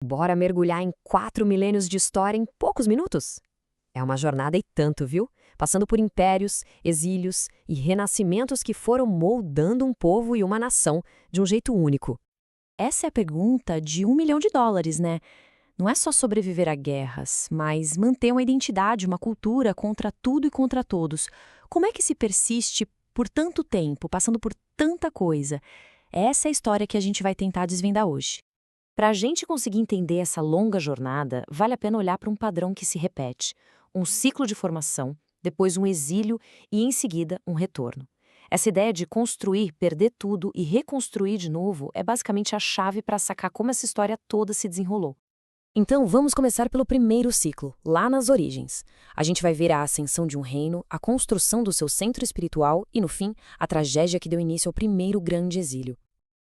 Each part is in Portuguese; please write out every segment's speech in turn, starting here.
Bora mergulhar em 4 milênios de história em poucos minutos? É uma jornada e tanto, viu? Passando por impérios, exílios e renascimentos que foram moldando um povo e uma nação de um jeito único. Essa é a pergunta de US$ 1 milhão, né? Não é só sobreviver a guerras, mas manter uma identidade, uma cultura contra tudo e contra todos. Como é que se persiste por tanto tempo, passando por tanta coisa? Essa é a história que a gente vai tentar desvendar hoje. Para a gente conseguir entender essa longa jornada, vale a pena olhar para um padrão que se repete: um ciclo de formação, depois um exílio e, em seguida, um retorno. Essa ideia de construir, perder tudo e reconstruir de novo é basicamente a chave para sacar como essa história toda se desenrolou. Então vamos começar pelo primeiro ciclo, lá nas origens. A gente vai ver a ascensão de um reino, a construção do seu centro espiritual e, no fim, a tragédia que deu início ao primeiro grande exílio.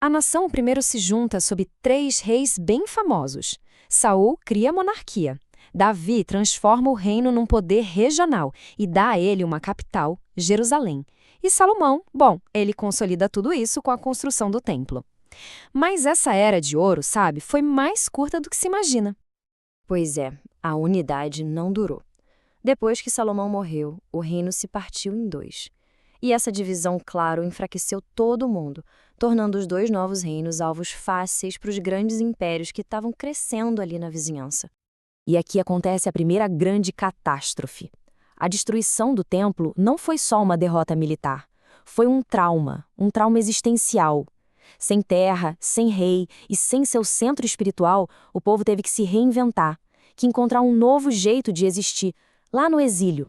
A nação primeiro se junta sob 3 reis bem famosos. Saul cria a monarquia. Davi transforma o reino num poder regional e dá a ele uma capital, Jerusalém. E Salomão, bom, ele consolida tudo isso com a construção do templo. Mas essa era de ouro, sabe, foi mais curta do que se imagina. Pois é, a unidade não durou. Depois que Salomão morreu, o reino se partiu em dois. E essa divisão, claro, enfraqueceu todo mundo, tornando os dois novos reinos alvos fáceis para os grandes impérios que estavam crescendo ali na vizinhança. E aqui acontece a primeira grande catástrofe. A destruição do templo não foi só uma derrota militar. Foi um trauma existencial. Sem terra, sem rei e sem seu centro espiritual, o povo teve que se reinventar, que encontrar um novo jeito de existir, lá no exílio.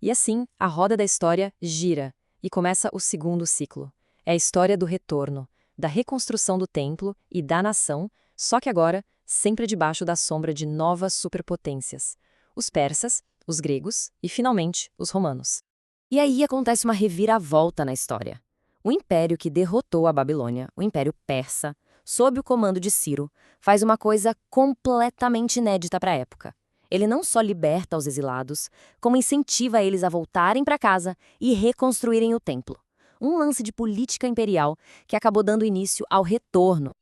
E assim, a roda da história gira e começa o segundo ciclo. É a história do retorno, da reconstrução do templo e da nação, só que agora sempre debaixo da sombra de novas superpotências: os persas, os gregos e, finalmente, os romanos. E aí acontece uma reviravolta na história. O império que derrotou a Babilônia, o Império Persa, sob o comando de Ciro, faz uma coisa completamente inédita para a época. Ele não só liberta os exilados, como incentiva eles a voltarem para casa e reconstruírem o templo. Um lance de política imperial que acabou dando início ao retorno.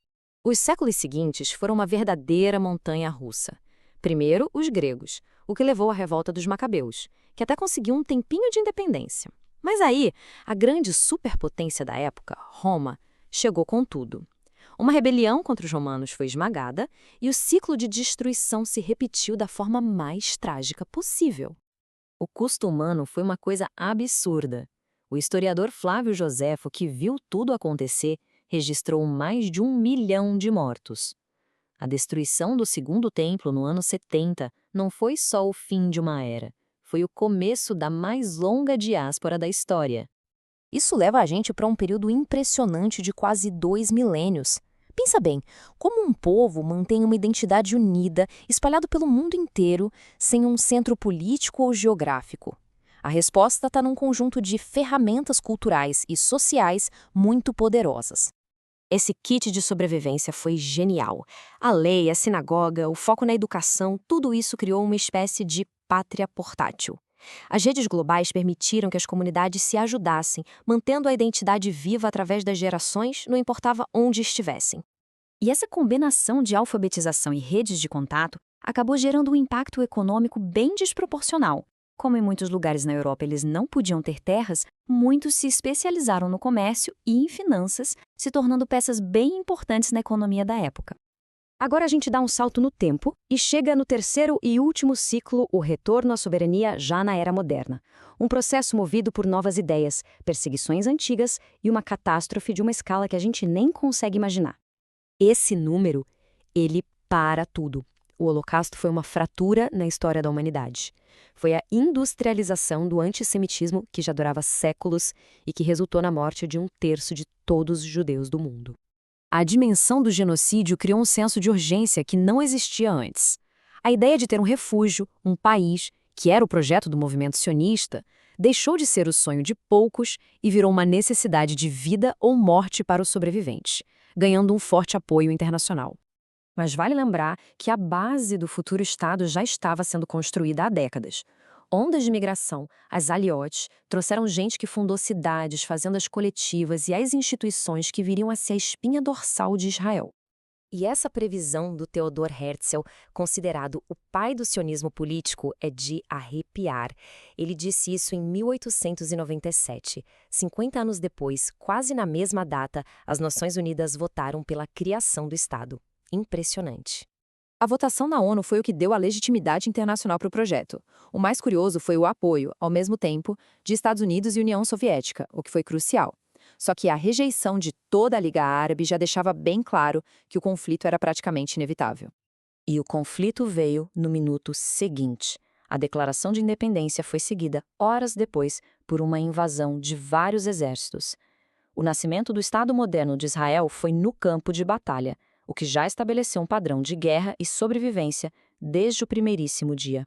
Os séculos seguintes foram uma verdadeira montanha-russa. Primeiro, os gregos, o que levou à revolta dos macabeus, que até conseguiu um tempinho de independência. Mas aí, a grande superpotência da época, Roma, chegou com tudo. Uma rebelião contra os romanos foi esmagada e o ciclo de destruição se repetiu da forma mais trágica possível. O custo humano foi uma coisa absurda. O historiador Flávio Joséfo, que viu tudo acontecer, registrou mais de 1 milhão de mortos. A destruição do Segundo Templo no ano 70 não foi só o fim de uma era. Foi o começo da mais longa diáspora da história. Isso leva a gente para um período impressionante de quase 2 milênios. Pensa bem, como um povo mantém uma identidade unida, espalhado pelo mundo inteiro, sem um centro político ou geográfico? A resposta está num conjunto de ferramentas culturais e sociais muito poderosas. Esse kit de sobrevivência foi genial. A lei, a sinagoga, o foco na educação, tudo isso criou uma espécie de pátria portátil. As redes globais permitiram que as comunidades se ajudassem, mantendo a identidade viva através das gerações, não importava onde estivessem. E essa combinação de alfabetização e redes de contato acabou gerando um impacto econômico bem desproporcional. Como em muitos lugares na Europa eles não podiam ter terras, muitos se especializaram no comércio e em finanças, se tornando peças bem importantes na economia da época. Agora a gente dá um salto no tempo e chega no terceiro e último ciclo, o retorno à soberania já na era moderna. Um processo movido por novas ideias, perseguições antigas e uma catástrofe de uma escala que a gente nem consegue imaginar. Esse número, ele para tudo. O Holocausto foi uma fratura na história da humanidade. Foi a industrialização do antissemitismo que já durava séculos e que resultou na morte de 1/3 de todos os judeus do mundo. A dimensão do genocídio criou um senso de urgência que não existia antes. A ideia de ter um refúgio, um país, que era o projeto do movimento sionista, deixou de ser o sonho de poucos e virou uma necessidade de vida ou morte para o sobrevivente, ganhando um forte apoio internacional. Mas vale lembrar que a base do futuro Estado já estava sendo construída há décadas. Ondas de migração, as aliotes, trouxeram gente que fundou cidades, fazendas coletivas e as instituições que viriam a ser a espinha dorsal de Israel. E essa previsão do Theodor Herzl, considerado o pai do sionismo político, é de arrepiar. Ele disse isso em 1897. 50 anos depois, quase na mesma data, as Nações Unidas votaram pela criação do Estado. Impressionante. A votação na ONU foi o que deu a legitimidade internacional para o projeto. O mais curioso foi o apoio, ao mesmo tempo, de Estados Unidos e União Soviética, o que foi crucial. Só que a rejeição de toda a Liga Árabe já deixava bem claro que o conflito era praticamente inevitável. E o conflito veio no minuto seguinte. A declaração de independência foi seguida, horas depois, por uma invasão de vários exércitos. O nascimento do Estado moderno de Israel foi no campo de batalha, o que já estabeleceu um padrão de guerra e sobrevivência desde o primeiríssimo dia.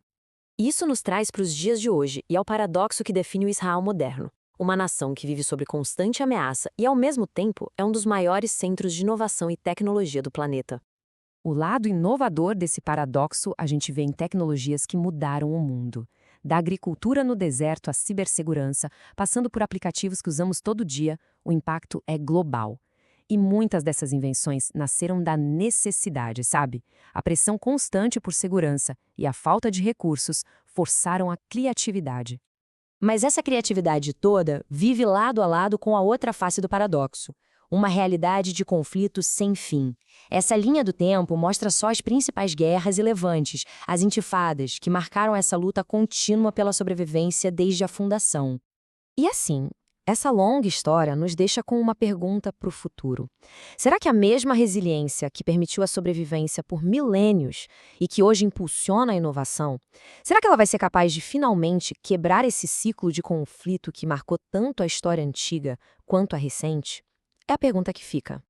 Isso nos traz para os dias de hoje e ao paradoxo que define o Israel moderno. Uma nação que vive sob constante ameaça e, ao mesmo tempo, é um dos maiores centros de inovação e tecnologia do planeta. O lado inovador desse paradoxo a gente vê em tecnologias que mudaram o mundo. Da agricultura no deserto à cibersegurança, passando por aplicativos que usamos todo dia, o impacto é global. E muitas dessas invenções nasceram da necessidade, sabe? A pressão constante por segurança e a falta de recursos forçaram a criatividade. Mas essa criatividade toda vive lado a lado com a outra face do paradoxo. Uma realidade de conflitos sem fim. Essa linha do tempo mostra só as principais guerras e levantes, as intifadas, que marcaram essa luta contínua pela sobrevivência desde a fundação. E assim, essa longa história nos deixa com uma pergunta para o futuro. Será que a mesma resiliência que permitiu a sobrevivência por milênios e que hoje impulsiona a inovação, será que ela vai ser capaz de finalmente quebrar esse ciclo de conflito que marcou tanto a história antiga quanto a recente? É a pergunta que fica.